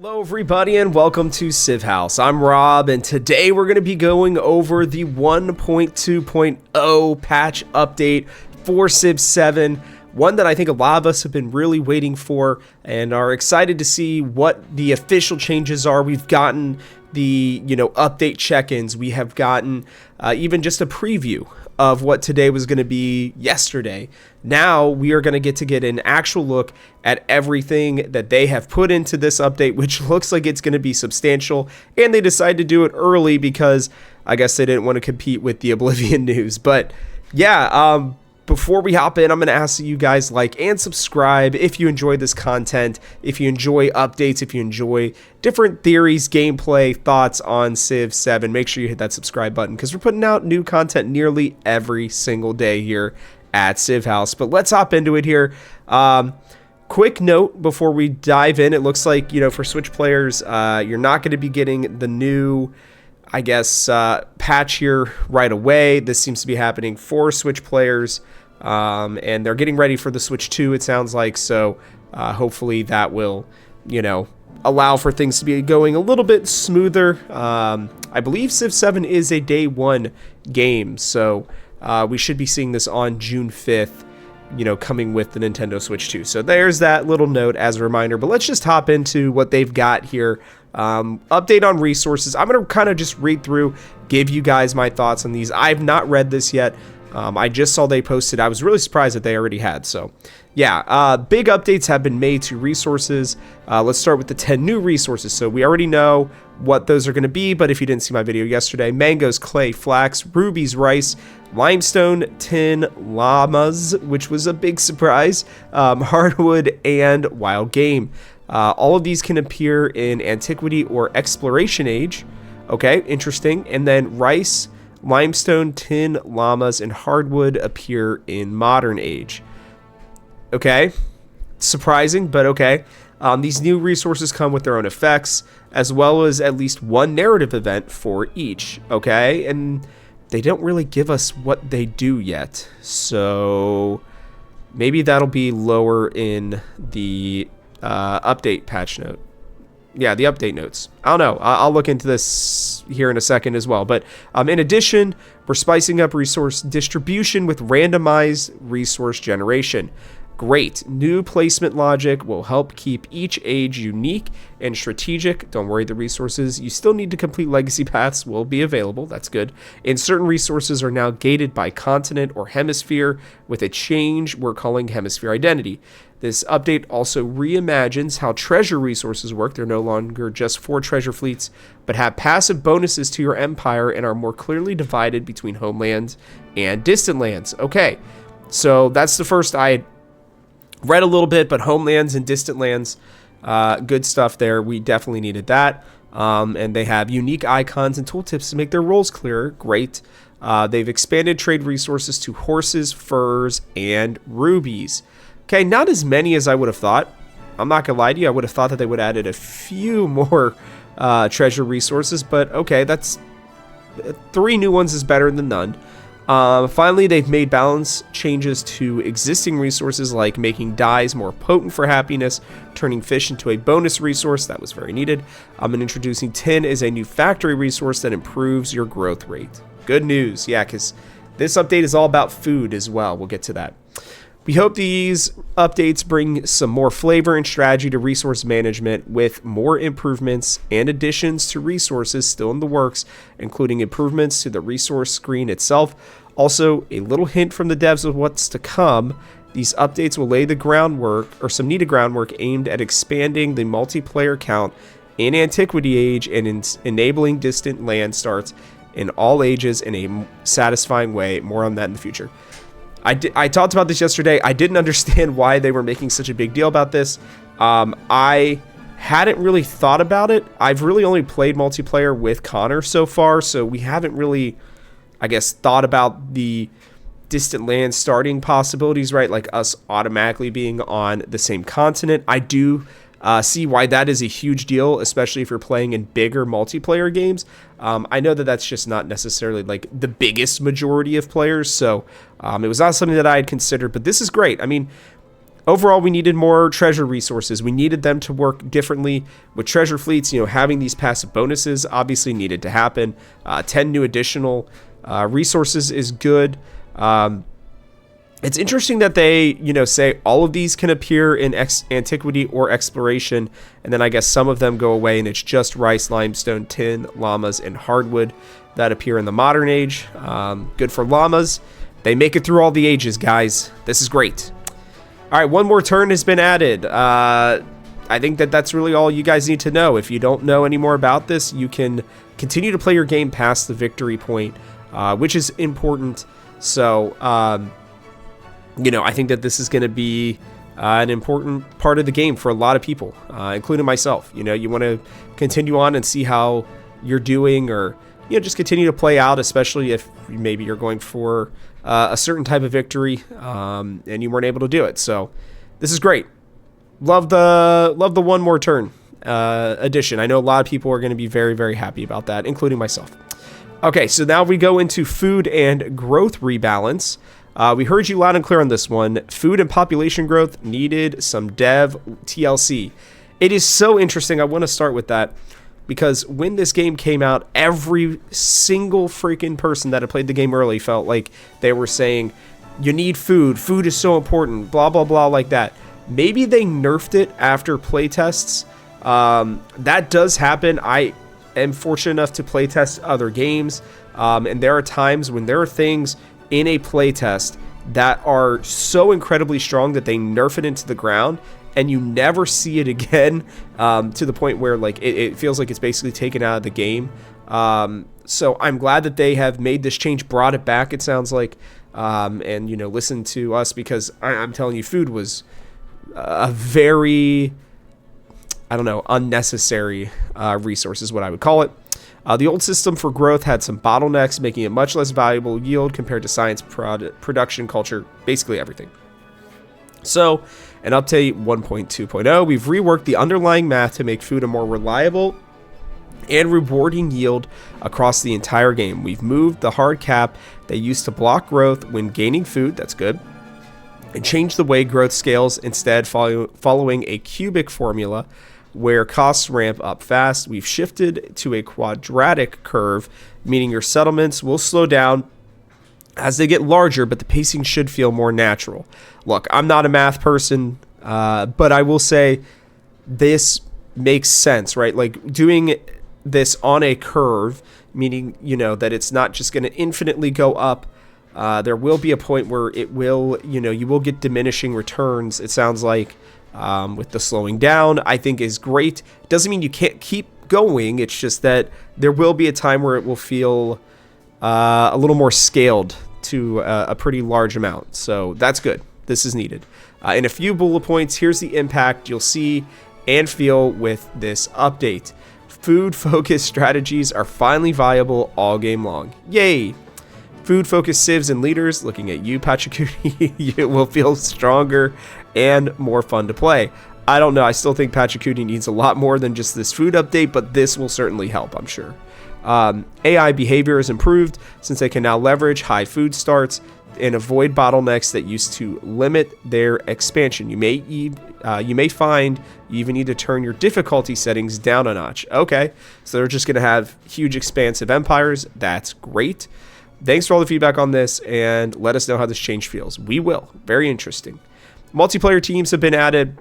Hello everybody and welcome to Civ House. I'm Rob and today we're going to be going over the 1.2.0 patch update for Civ 7. One that I think a lot of us have been really waiting for and are excited to see what the official changes are. We've gotten the, update check-ins. We have gotten even just a preview of what today was going to be yesterday. Now we are going to get an actual look at everything that they have put into this update, which looks like it's going to be substantial. And they decided to do it early because I guess they didn't want to compete with the Oblivion news. But yeah, before we hop in, I'm going to ask that you guys like and subscribe if you enjoy this content, if you enjoy updates, if you enjoy different theories, gameplay, thoughts on Civ 7. Make sure you hit that subscribe button because we're putting out new content nearly every single day here at Civ House. But let's hop into it here. Quick note before we dive in, it looks like, for Switch players, you're not going to be getting the new patch here right away. This seems to be happening for Switch players, and they're getting ready for the Switch 2, it sounds like, so hopefully that will, allow for things to be going a little bit smoother. I believe Civ 7 is a day one game, so we should be seeing this on June 5th, coming with the Nintendo Switch 2. So there's that little note as a reminder, but let's just hop into what they've got here. Update on resources. I'm going to kind of just read through, give you guys my thoughts on these. I've not read this yet. I just saw they posted. I was really surprised that they already had. So yeah, big updates have been made to resources. Let's start with the 10 new resources. So we already know what those are going to be, but if you didn't see my video yesterday, mangoes, clay, flax, rubies, rice, limestone, tin, llamas, which was a big surprise, hardwood, and wild game. All of these can appear in Antiquity or Exploration Age. Okay, interesting. And then rice, limestone, tin, llamas, and hardwood appear in Modern Age. Okay, surprising, but okay. These new resources come with their own effects, as well as at least one narrative event for each. Okay, and they don't really give us what they do yet. So maybe that'll be lower in the update patch note. Yeah, the update notes. I don't know. I'll look into this here in a second as well. But in addition, we're spicing up resource distribution with randomized resource generation. Great. New placement logic will help keep each age unique and strategic. Don't worry, the resources you still need to complete legacy paths will be available. That's good. And certain resources are now gated by continent or hemisphere with a change we're calling hemisphere identity. This update also reimagines how treasure resources work. They're no longer just for treasure fleets, but have passive bonuses to your empire and are more clearly divided between homelands and distant lands. Okay, so that's the first. I read a little bit, but homelands and distant lands, good stuff there. We definitely needed that. And they have unique icons and tooltips to make their roles clearer. Great. They've expanded trade resources to horses, furs, and rubies. Okay, not as many as I would have thought. I'm not gonna lie to you. I would have thought that they would have added a few more treasure resources, but okay, that's 3 new ones is better than none. Finally, they've made balance changes to existing resources like making dyes more potent for happiness, turning fish into a bonus resource. That was very needed. And introducing tin as a new factory resource that improves your growth rate. Good news. Yeah, because this update is all about food as well. We'll get to that. We hope these updates bring some more flavor and strategy to resource management with more improvements and additions to resources still in the works, including improvements to the resource screen itself. Also, a little hint from the devs of what's to come. These updates will lay the groundwork, or some needed groundwork, aimed at expanding the multiplayer count in Antiquity Age and enabling distant land starts in all ages in a satisfying way. More on that in the future. I talked about this yesterday. I didn't understand why they were making such a big deal about this. I hadn't really thought about it. I've really only played multiplayer with Connor so far, so we haven't really, thought about the distant land starting possibilities, right? Like us automatically being on the same continent. I do see why that is a huge deal, especially if you're playing in bigger multiplayer games. I know that that's just not necessarily like the biggest majority of players, so it was not something that I had considered, but this is great. I mean, overall, we needed more treasure resources. We needed them to work differently with treasure fleets. Having these passive bonuses obviously needed to happen. 10 new additional resources is good. It's interesting that they, say all of these can appear in antiquity or exploration, and then I guess some of them go away, and it's just rice, limestone, tin, llamas, and hardwood that appear in the modern age. Good for llamas. They make it through all the ages, guys. This is great. All right, one more turn has been added. I think that's really all you guys need to know. If you don't know any more about this, you can continue to play your game past the victory point, which is important. So, I think that this is going to be an important part of the game for a lot of people, including myself. You want to continue on and see how you're doing, or just continue to play out, especially if maybe you're going for a certain type of victory and you weren't able to do it. So this is great. Love the one more turn addition. I know a lot of people are going to be very, very happy about that, including myself. Okay, so now we go into food and growth rebalance. We heard you loud and clear on this one. Food and population growth needed some dev TLC. It is so interesting. I want to start with that because when this game came out, every single freaking person that had played the game early felt like they were saying, you need food. Food is so important, blah, blah, blah, like that. Maybe they nerfed it after playtests. That does happen. I am fortunate enough to playtest other games, and there are times when there are things in a playtest that are so incredibly strong that they nerf it into the ground and you never see it again, to the point where like it feels like it's basically taken out of the game. So I'm glad that they have made this change, brought it back, it sounds like, and listened to us, because I'm telling you, food was a very, unnecessary resource is what I would call it. The old system for growth had some bottlenecks, making it much less valuable yield compared to science production, culture, basically everything. So, in update 1.2.0, we've reworked the underlying math to make food a more reliable and rewarding yield across the entire game. We've moved the hard cap that used to block growth when gaining food, that's good, and changed the way growth scales, instead following a cubic formula where costs ramp up fast. We've shifted to a quadratic curve, meaning your settlements will slow down as they get larger, but the pacing should feel more natural. Look, I'm not a math person, but I will say this makes sense, right? Like doing this on a curve, meaning, that it's not just going to infinitely go up. There will be a point where it will, you will get diminishing returns, it sounds like. With the slowing down, I think is great. It doesn't mean you can't keep going. It's just that there will be a time where it will feel a little more scaled to a pretty large amount. So that's good. This is needed. In a few bullet points, here's the impact you'll see and feel with this update. Food-focused strategies are finally viable all game long. Yay! Food-focused civs and leaders, looking at you, Pachacooty, you will feel stronger and more fun to play. I don't know. I still think Pachacooty needs a lot more than just this food update, but this will certainly help, I'm sure. AI behavior is improved since they can now leverage high food starts and avoid bottlenecks that used to limit their expansion. You may find you even need to turn your difficulty settings down a notch. Okay, so they're just going to have huge expansive empires. That's great. Thanks for all the feedback on this, and let us know how this change feels. We will. Very interesting. Multiplayer teams have been added.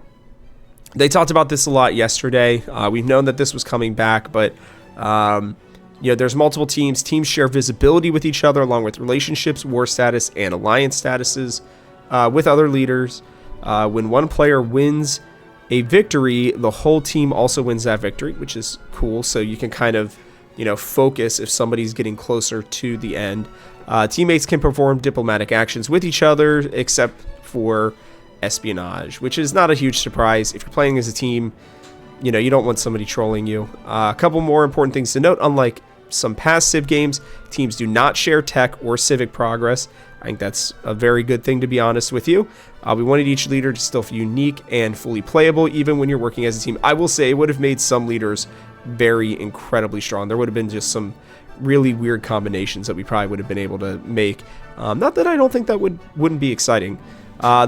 They talked about this a lot yesterday. We've known that this was coming back, but there's multiple teams. Teams share visibility with each other, along with relationships, war status, and alliance statuses with other leaders. When one player wins a victory, the whole team also wins that victory, which is cool. So you can kind of focus if somebody's getting closer to the end. Teammates can perform diplomatic actions with each other, except for espionage, which is not a huge surprise. If you're playing as a team, you don't want somebody trolling you. A couple more important things to note. Unlike some past Civ games, teams do not share tech or civic progress. I think that's a very good thing, to be honest with you. We wanted each leader to still feel unique and fully playable, even when you're working as a team. I will say it would have made some leaders very incredibly strong. There would have been just some really weird combinations that we probably would have been able to make. Not that I don't think that wouldn't be exciting.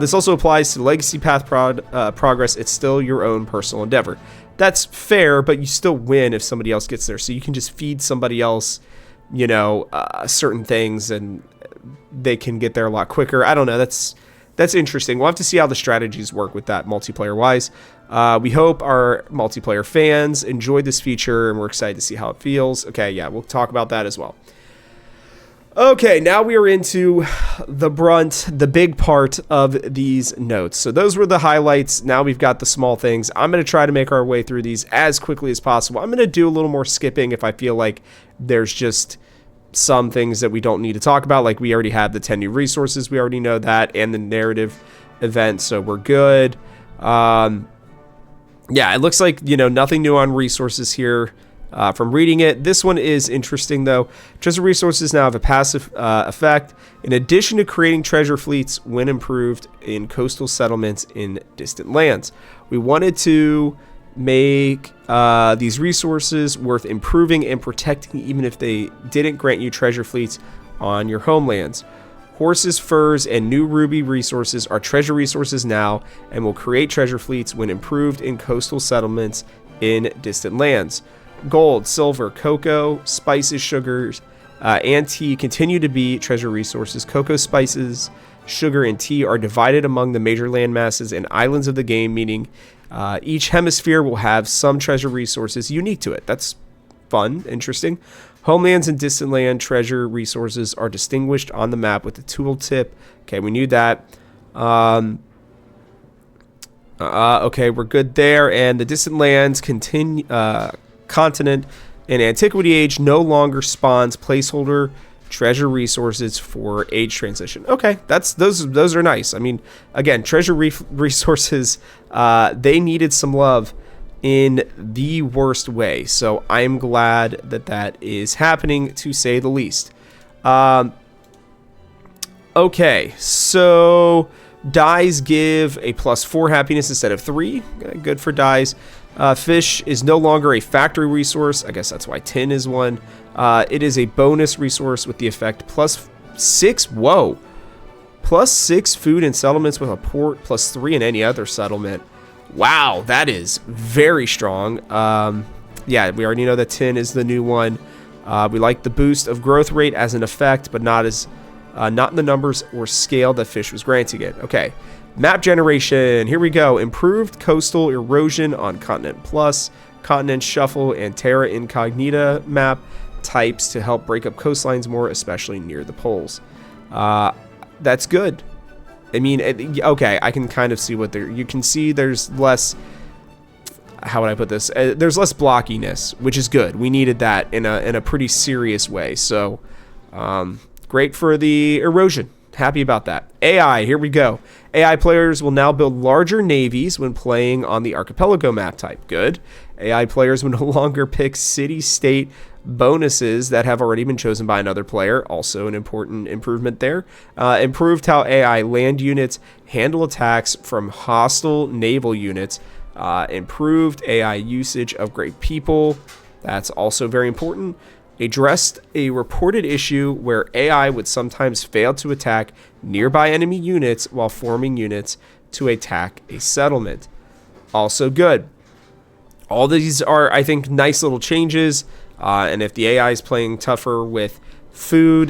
This also applies to Legacy Path progress. It's still your own personal endeavor. That's fair, but you still win if somebody else gets there. So you can just feed somebody else, certain things, and they can get there a lot quicker. I don't know. That's interesting. We'll have to see how the strategies work with that multiplayer-wise. We hope our multiplayer fans enjoyed this feature, and we're excited to see how it feels. Okay, yeah, we'll talk about that as well. Okay, now we are into the big part of these notes. So those were the highlights. Now we've got the small things. I'm going to try to make our way through these as quickly as possible. I'm going to do a little more skipping if I feel like there's just some things that we don't need to talk about. Like we already have the 10 new resources. We already know that, and the narrative event. So we're good. Yeah, it looks like, nothing new on resources here. From reading it. This one is interesting, though. Treasure resources now have a passive effect. In addition to creating treasure fleets when improved in coastal settlements in distant lands. We wanted to make these resources worth improving and protecting, even if they didn't grant you treasure fleets on your homelands. Horses, furs, and new ruby resources are treasure resources now and will create treasure fleets when improved in coastal settlements in distant lands. Gold, silver, cocoa, spices, sugars, and tea continue to be treasure resources. Cocoa, spices, sugar, and tea are divided among the major land masses and islands of the game, meaning each hemisphere will have some treasure resources unique to it. That's fun, interesting. Homelands and distant land treasure resources are distinguished on the map with the tooltip. Okay, we knew that. Okay, we're good there. And the distant lands continent in Antiquity Age no longer spawns placeholder treasure resources for age transition. Okay, those are nice. I mean, again, treasure resources, they needed some love in the worst way. So I'm glad that is happening, to say the least. Okay, so dyes give a +4 happiness instead of 3. Good for dyes. Fish is no longer a factory resource. I guess that's why tin is one. It is a bonus resource with the effect +6. Whoa. +6 food in settlements with a port, +3 in any other settlement. Wow, that is very strong. Yeah, we already know that tin is the new one. We like the boost of growth rate as an effect, but not in the numbers or scale that fish was granting it. Okay. Map generation, here we go. Improved coastal erosion on Continent Plus, Continent Shuffle, and Terra Incognita map types to help break up coastlines more, especially near the poles. That's good. I mean, okay, I can kind of see what you can see there's less, how would I put this? There's less blockiness, which is good. We needed that in a pretty serious way. So, great for the erosion. Happy about that. AI, here we go. AI players will now build larger navies when playing on the archipelago map type. Good. AI players will no longer pick city-state bonuses that have already been chosen by another player. Also an important improvement there. Improved how AI land units handle attacks from hostile naval units. Improved AI usage of great people. That's also very important. Addressed a reported issue where AI would sometimes fail to attack nearby enemy units while forming units to attack a settlement. Also good. All these are, I think, nice little changes. And if the AI is playing tougher with food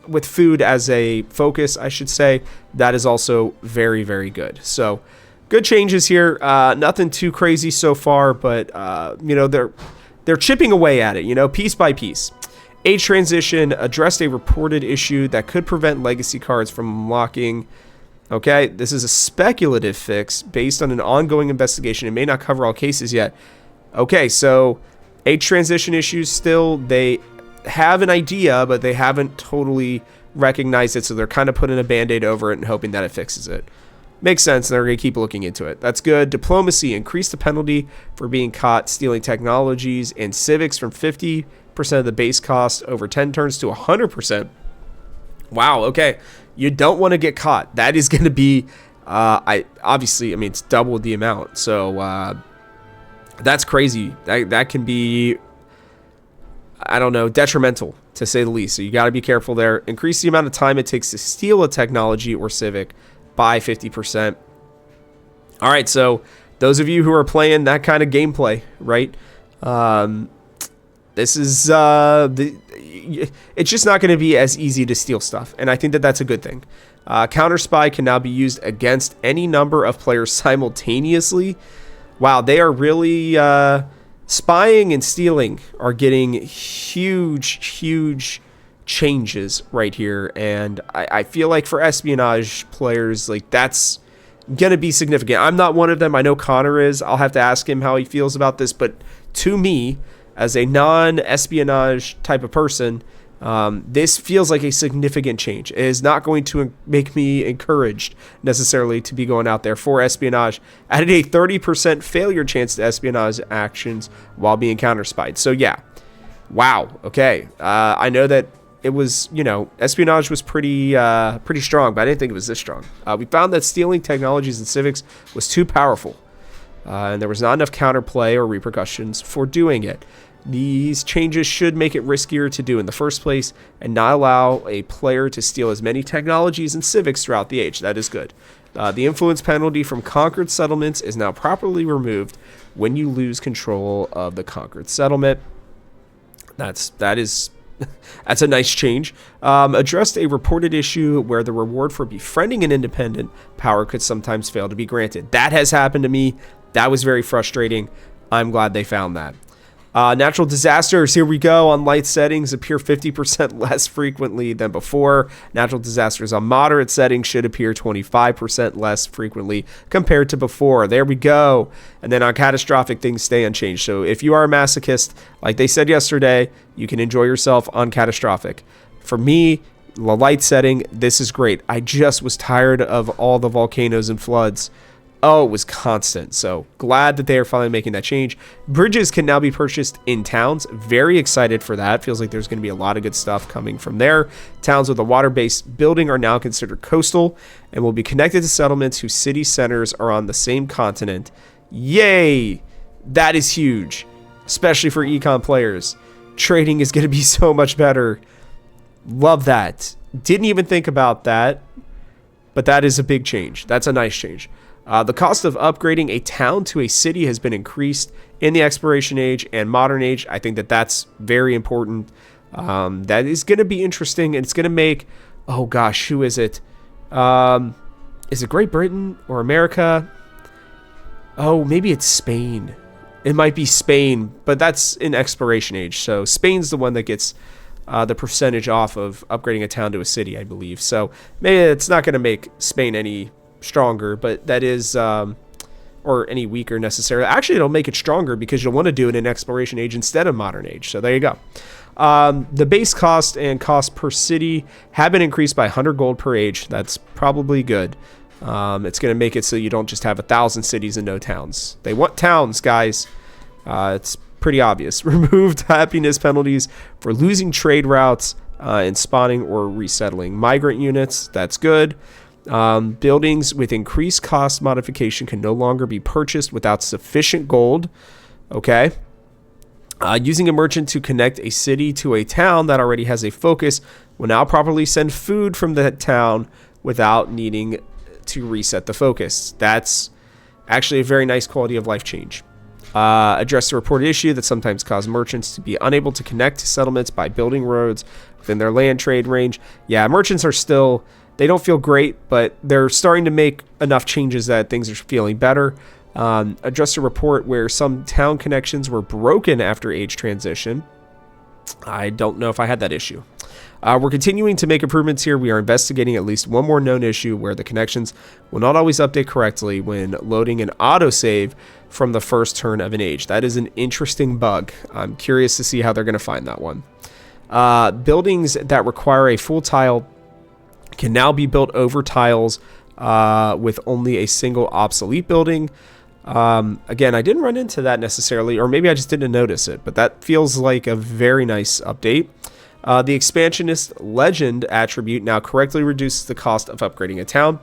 with food as a focus, I should say, that is also very, very good. So good changes here. Nothing too crazy so far, but they're chipping away at it, piece by piece. Age transition addressed a reported issue that could prevent legacy cards from unlocking. Okay, this is a speculative fix based on an ongoing investigation. It may not cover all cases yet. Okay, so age transition issues still, they have an idea, but they haven't totally recognized it, so they're kind of putting a band-aid over it and hoping that it fixes it. Makes sense, and they're going to keep looking into it. That's good. Diplomacy increased the penalty for being caught stealing technologies and civics from 50% of the base cost over 10 turns to 100%. Wow, okay. You don't want to get caught. That is going to be, it's double the amount. So that's crazy. That can be I don't know, detrimental, to say the least. So you got to be careful there. Increase the amount of time it takes to steal a technology or civic by 50%. All right, so those of you who are playing that kind of gameplay, right? This is it's just not going to be as easy to steal stuff, and I think that that's a good thing. Counter spy can now be used against any number of players simultaneously. Wow, they are really spying and stealing are getting huge changes right here, and I feel like for espionage players, like, that's gonna be significant. I'm not one of them. I know Connor is. I'll have to ask him how he feels about this, but to me, as a non-espionage type of person, this feels like a significant change. It is not going to make me encouraged necessarily to be going out there for espionage. Added a 30% failure chance to espionage actions while being counterspied. So yeah, wow. Okay, I know that it was, espionage was pretty strong, but I didn't think it was this strong. We found that stealing technologies and civics was too powerful, and there was not enough counterplay or repercussions for doing it. These changes should make it riskier to do in the first place and not allow a player to steal as many technologies and civics throughout the age. That is good. The influence penalty from conquered settlements is now properly removed when you lose control of the conquered settlement. That's a nice change. Addressed a reported issue where the reward for befriending an independent power could sometimes fail to be granted. That has happened to me. That was very frustrating. I'm glad they found that. Natural disasters, here we go. On light settings appear 50% less frequently than before. Natural disasters on moderate settings should appear 25% less frequently compared to before. There we go. And then on catastrophic, things stay unchanged. So if you are a masochist, like they said yesterday, you can enjoy yourself on catastrophic. For me, the light setting, this is great. I just was tired of all the volcanoes and floods. Oh, it was constant. So glad that they are finally making that change. Bridges can now be purchased in towns. Very excited for that. Feels like there's going to be a lot of good stuff coming from there. Towns with a water-based building are now considered coastal and will be connected to settlements whose city centers are on the same continent. Yay! That is huge, especially for econ players. Trading is going to be so much better. Love that. Didn't even think about that, but that is a big change. That's a nice change. The cost of upgrading a town to a city has been increased in the exploration age and modern age. I think that that's very important. That is going to be interesting, and it's going to make, oh gosh, who is it? Is it Great Britain or America? Oh, maybe it's Spain. It might be Spain, but that's in exploration age. So Spain's the one that gets the percentage off of upgrading a town to a city, I believe. So maybe it's not going to make Spain any stronger, but that is or any weaker necessarily. Actually, it'll make it stronger because you'll want to do it in exploration age instead of modern age. So there you go. The base cost and cost per city have been increased by 100 gold per age. That's probably good. It's going to make it so you don't just have 1,000 cities and no towns. They want towns, guys. It's pretty obvious. Removed happiness penalties for losing trade routes and spawning or resettling migrant units. That's good. Buildings with increased cost modification can no longer be purchased without sufficient gold. Okay. Using a merchant to connect a city to a town that already has a focus will now properly send food from that town without needing to reset the focus. That's actually a very nice quality of life change. Address the reported issue that sometimes cause merchants to be unable to connect to settlements by building roads within their land trade range. Yeah, merchants are still... They don't feel great, but they're starting to make enough changes that things are feeling better. Address a report where some town connections were broken after age transition. I don't know if I had that issue. We're continuing to make improvements here. We are investigating at least one more known issue where the connections will not always update correctly when loading an autosave from the first turn of an age. That is an interesting bug. I'm curious to see how they're going to find that one. Buildings that require a full tile can now be built over tiles with only a single obsolete building. Again, I didn't run into that necessarily, or maybe I just didn't notice it, but that feels like a very nice update. The expansionist legend attribute now correctly reduces the cost of upgrading a town.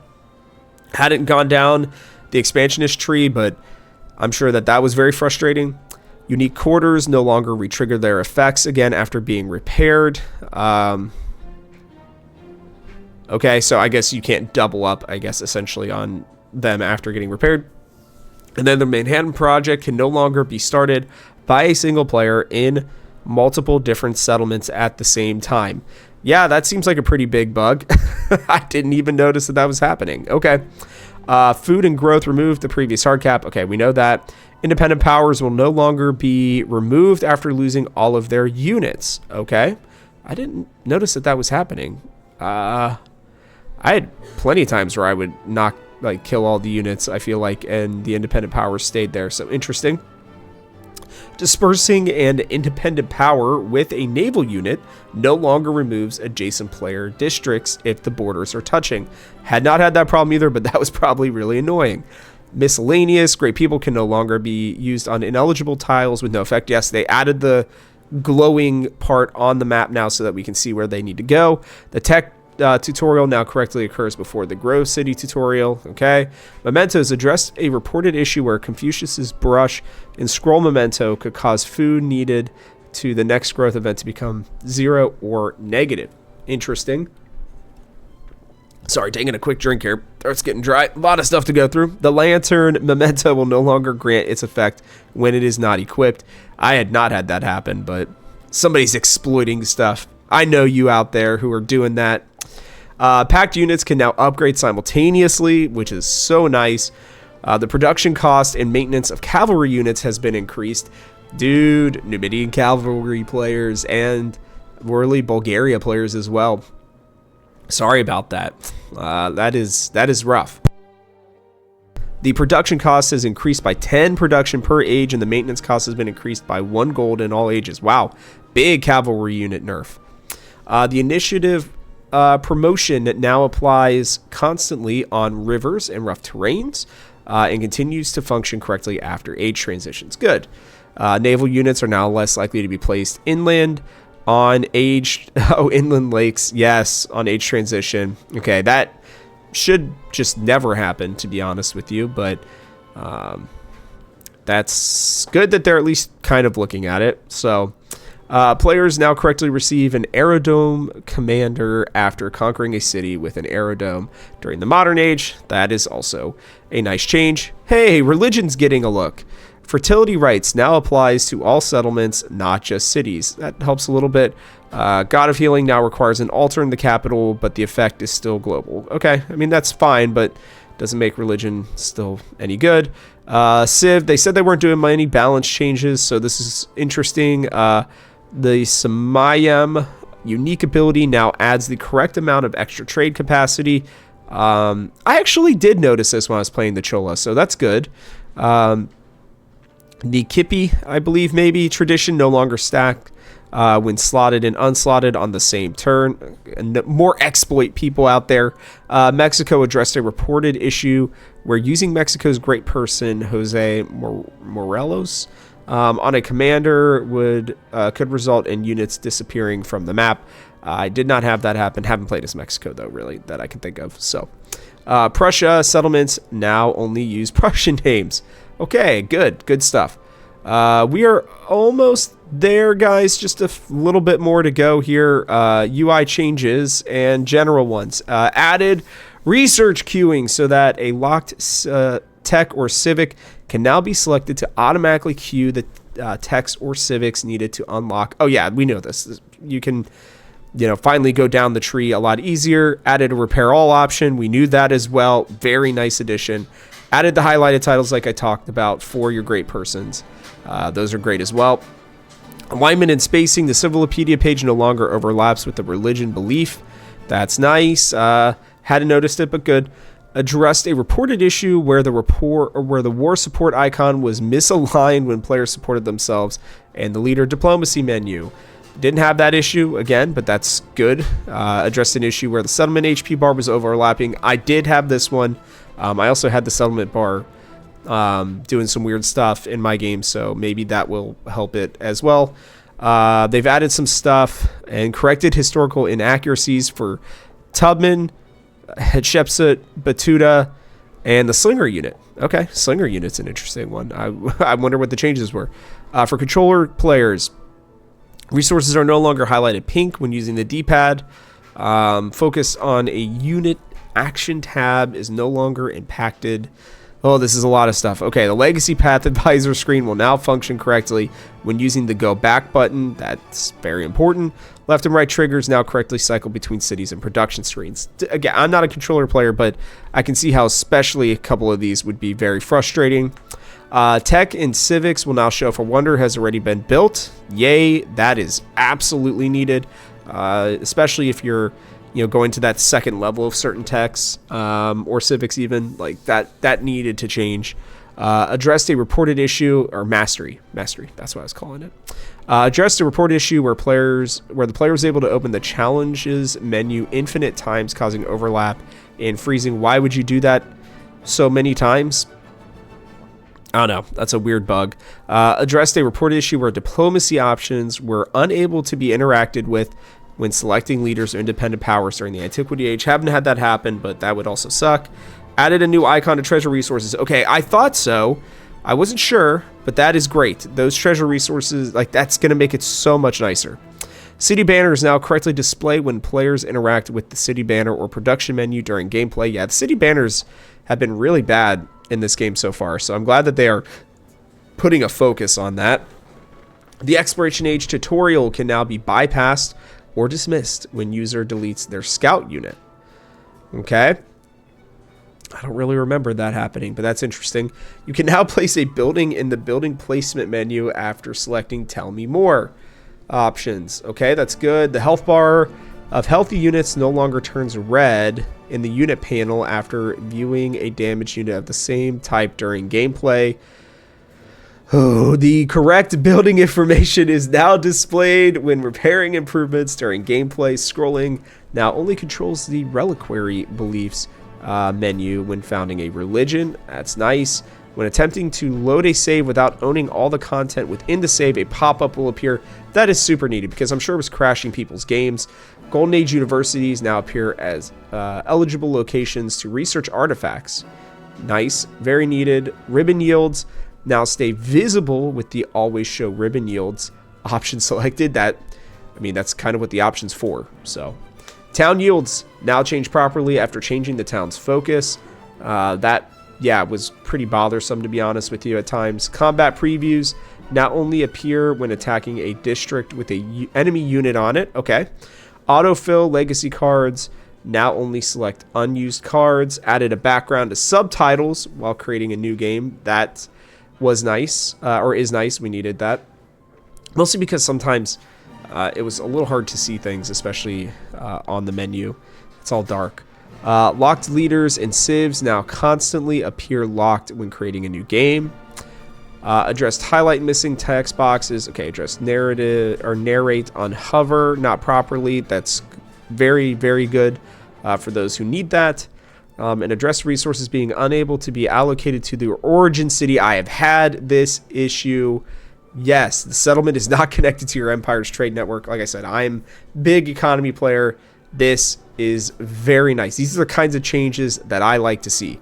Hadn't gone down the expansionist tree, but I'm sure that was very frustrating. Unique quarters no longer retrigger their effects again after being repaired. Okay, so I guess you can't double up, I guess, essentially on them after getting repaired. And then the Manhattan Project can no longer be started by a single player in multiple different settlements at the same time. Yeah, that seems like a pretty big bug. I didn't even notice that was happening. Okay. Food and growth removed the previous hard cap. Okay, we know that. Independent powers will no longer be removed after losing all of their units. Okay. I didn't notice that was happening. I had plenty of times where I would kill all the units, I feel like, and the independent powers stayed there. So interesting. Dispersing an independent power with a naval unit no longer removes adjacent player districts if the borders are touching. Had not had that problem either, but that was probably really annoying. Miscellaneous, great people can no longer be used on ineligible tiles with no effect. Yes, they added the glowing part on the map now so that we can see where they need to go. The tech tutorial now correctly occurs before the Grove City tutorial. Okay. Mementos addressed a reported issue where Confucius's brush and scroll memento could cause food needed to the next growth event to become 0 or negative. Interesting. Sorry, taking a quick drink here. Throat's getting dry. A lot of stuff to go through. The lantern memento will no longer grant its effect when it is not equipped. I had not had that happen, but somebody's exploiting stuff. I know you out there who are doing that. Packed units can now upgrade simultaneously, which is so nice. The production cost and maintenance of cavalry units has been increased. Dude, Numidian cavalry players and Worley Bulgaria players as well. Sorry about that. That is rough. The production cost has increased by 10 production per age, and the maintenance cost has been increased by 1 gold in all ages. Wow, big cavalry unit nerf. The initiative promotion now applies constantly on rivers and rough terrains, and continues to function correctly after age transitions. Good. Naval units are now less likely to be placed inland on inland lakes. Yes, on age transition. Okay, that should just never happen, to be honest with you, but that's good that they're at least kind of looking at it. So players now correctly receive an aerodome commander after conquering a city with an aerodome during the modern age. That is also a nice change. Hey, religion's getting a look. Fertility rights now applies to all settlements, not just cities. That helps a little bit. God of Healing now requires an altar in the capital, but the effect is still global. Okay, I mean, that's fine, but doesn't make religion still any good. Civ, they said they weren't doing any balance changes, so this is interesting. The Samayam unique ability now adds the correct amount of extra trade capacity. I actually did notice this when I was playing the Chola, so that's good. The Kippy, I believe, maybe tradition no longer stacked when slotted and unslotted on the same turn. And more exploit people out there. Mexico addressed a reported issue where using Mexico's great person, Jose Morelos, on a commander could result in units disappearing from the map. I did not have that happen. Haven't played as Mexico, though, really, that I can think of. So, Prussia settlements now only use Prussian names. Okay, good stuff. We are almost there, guys. Just a little bit more to go here. UI changes and general ones. Added research queuing so that a locked tech or civic can now be selected to automatically queue the techs or civics needed to unlock. Oh yeah, we know this. You can, finally go down the tree a lot easier. Added a repair all option. We knew that as well. Very nice addition. Added the highlighted titles like I talked about for your great persons. Those are great as well. Alignment and spacing. The Civilopedia page no longer overlaps with the religion belief. That's nice. Hadn't noticed it, but good. Addressed a reported issue where the war support icon was misaligned when players supported themselves and the leader diplomacy menu. Didn't have that issue again, but that's good. Addressed an issue where the settlement HP bar was overlapping. I did have this one. I also had the settlement bar doing some weird stuff in my game, so maybe that will help it as well. They've added some stuff and corrected historical inaccuracies for Tubman, Hatshepsut, Batuta, and the Slinger unit. Okay, Slinger unit's an interesting one. I wonder what the changes were. For controller players, resources are no longer highlighted pink when using the D-pad. Focus on a unit action tab is no longer impacted. Oh, this is a lot of stuff. Okay, the legacy path advisor screen will now function correctly when using the go back button. That's very important. Left and right triggers now correctly cycle between cities and production screens. Again, I'm not a controller player, but I can see how especially a couple of these would be very frustrating. Tech and civics will now show if a wonder has already been built. Yay, that is absolutely needed, especially if you're going to that second level of certain techs, or civics even, like that needed to change. Addressed a reported issue, or mastery, that's what I was calling it. Addressed a reported issue where the player was able to open the challenges menu infinite times, causing overlap and freezing. Why would you do that so many times? I don't know. That's a weird bug. Addressed a reported issue where diplomacy options were unable to be interacted with when selecting leaders or independent powers during the Antiquity Age. Haven't had that happen, but that would also suck. Added a new icon to treasure resources. Okay, I thought so. I wasn't sure, but that is great. Those treasure resources, like, that's going to make it so much nicer. City banners now correctly display when players interact with the city banner or production menu during gameplay. Yeah, the city banners have been really bad in this game so far, so I'm glad that they are putting a focus on that. The Exploration Age tutorial can now be bypassed or dismissed when user deletes their scout unit. Okay. I don't really remember that happening, but that's interesting. You can now place a building in the building placement menu after selecting Tell Me More options. Okay, that's good. The health bar of healthy units no longer turns red in the unit panel after viewing a damaged unit of the same type during gameplay. Oh, the correct building information is now displayed when repairing improvements during gameplay. Scrolling now only controls the reliquary beliefs menu when founding a religion. That's nice. When attempting to load a save without owning all the content within the save, a pop-up will appear. That is super needed because I'm sure it was crashing people's games. Golden Age universities now appear as eligible locations to research artifacts. Nice. Very needed. Ribbon yields now stay visible with the always show ribbon yields option selected. That's kind of what the option's for. So, town yields now change properly after changing the town's focus. That was pretty bothersome, to be honest with you, at times. Combat previews now only appear when attacking a district with a enemy unit on it. Okay. Autofill legacy cards now only select unused cards. Added a background to subtitles while creating a new game. That was nice, or is nice. We needed that. Mostly because sometimes it was a little hard to see things, especially on the menu. It's all dark. Locked leaders and civs now constantly appear locked when creating a new game. Addressed highlight missing text boxes. Okay, addressed narrative or narrate on hover not properly. That's very, very good for those who need that. And address resources being unable to be allocated to the origin city. I have had this issue. Yes, the settlement is not connected to your empire's trade network. Like I said, I'm big economy player. This is very nice. These are the kinds of changes that I like to see.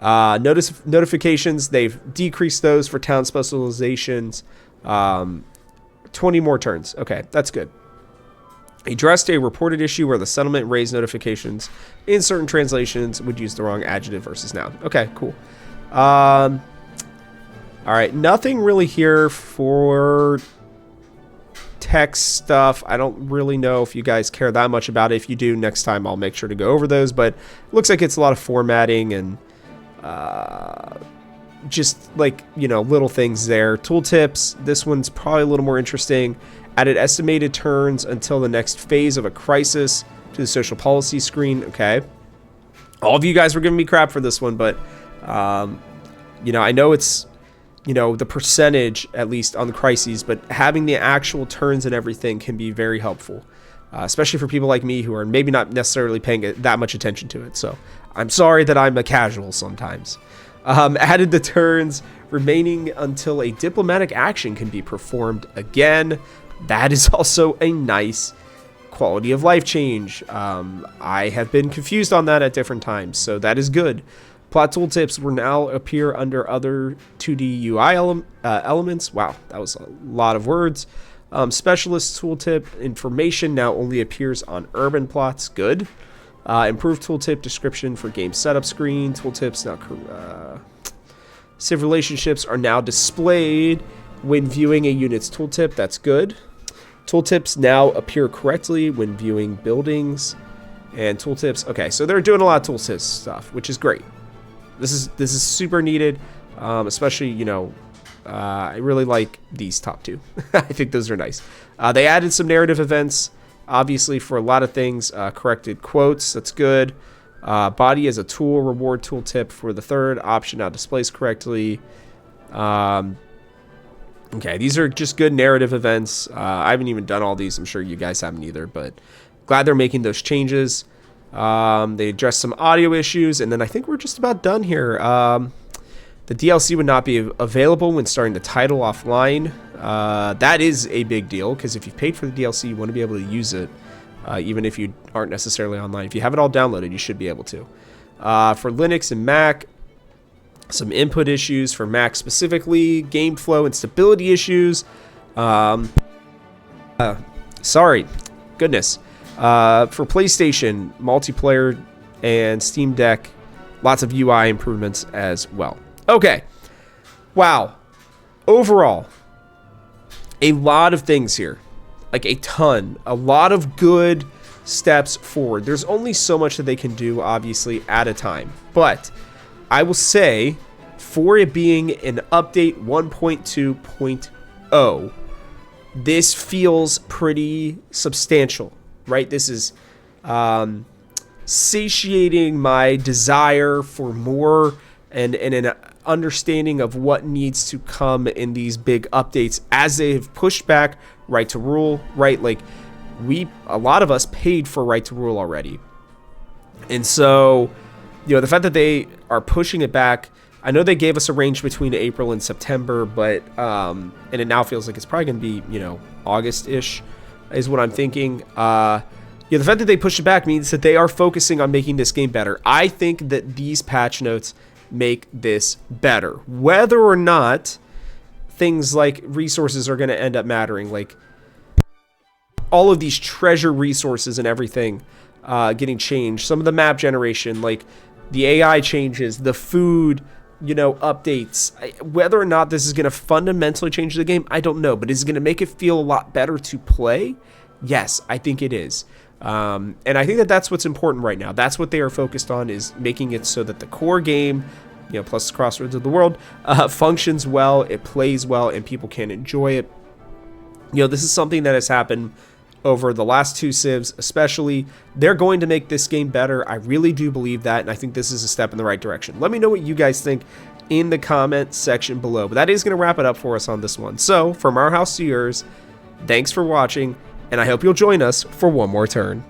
Notifications, they've decreased those for town specializations. 20 more turns. Okay, that's good. Addressed a reported issue where the settlement raised notifications in certain translations would use the wrong adjective versus noun. Okay, cool. All right, nothing really here for text stuff. I don't really know if you guys care that much about it. If you do, next time I'll make sure to go over those, but it looks like it's a lot of formatting and just like, little things there. Tooltips, this one's probably a little more interesting. Added estimated turns until the next phase of a crisis to the social policy screen. Okay. All of you guys were giving me crap for this one, but, I know it's, the percentage, at least on the crises, but having the actual turns and everything can be very helpful, especially for people like me who are maybe not necessarily paying that much attention to it. So I'm sorry that I'm a casual sometimes. Added the turns remaining until a diplomatic action can be performed again. That is also a nice quality of life change. I have been confused on that at different times, so that is good. Plot tooltips will now appear under other 2D UI elements. Wow, that was a lot of words. Specialist tooltip information now only appears on urban plots. Good. Improved tooltip description for game setup screen. Tooltips now. Civ relationships are now displayed when viewing a unit's tooltip. That's good. Tooltips now appear correctly when viewing buildings and tooltips. Okay, so they're doing a lot of tooltips stuff, which is great. This is super needed, especially, you know, I really like these top two. I think those are nice. They added some narrative events, obviously, for a lot of things. Corrected quotes, that's good. Body as a tool reward tooltip for the third option now displays correctly. Okay, these are just good narrative events. I haven't even done all these. I'm sure you guys haven't either, but glad they're making those changes. They addressed some audio issues, and then I think we're just about done here. The DLC would not be available when starting the title offline. That is a big deal, because if you've paid for the DLC, you want to be able to use it, even if you aren't necessarily online. If you have it all downloaded, you should be able to. For Linux and Mac, some input issues for Mac specifically, game flow and stability issues. Sorry, goodness. For PlayStation, multiplayer and Steam Deck, lots of UI improvements as well. Okay, wow. Overall, a lot of things here, like a ton, a lot of good steps forward. There's only so much that they can do, obviously, at a time, but I will say, for it being an update 1.2.0, this feels pretty substantial, right? This is satiating my desire for more and an understanding of what needs to come in these big updates as they've pushed back right to rule, right? Like, a lot of us paid for right to rule already. And so, you know, the fact that they are pushing it back, I know they gave us a range between April and September, but, and it now feels like it's probably going to be, you know, August-ish is what I'm thinking. Yeah, the fact that they pushed it back means that they are focusing on making this game better. I think that these patch notes make this better. Whether or not things like resources are going to end up mattering, like all of these treasure resources and everything getting changed, some of the map generation, like the AI changes, the food, you know, updates. Whether or not this is going to fundamentally change the game, I don't know, but is it going to make it feel a lot better to play? Yes, I think it is. And I think that that's what's important right now. That's what they are focused on, is making it so that the core game, you know, plus Crossroads of the World, functions well, it plays well, and people can enjoy it. You know, this is something that has happened over the last two civs, especially. They're going to make this game better. I really do believe that, and I think this is a step in the right direction. Let me know what you guys think in the comment section below. But that is going to wrap it up for us on this one. So, from our house to yours, thanks for watching, and I hope you'll join us for one more turn.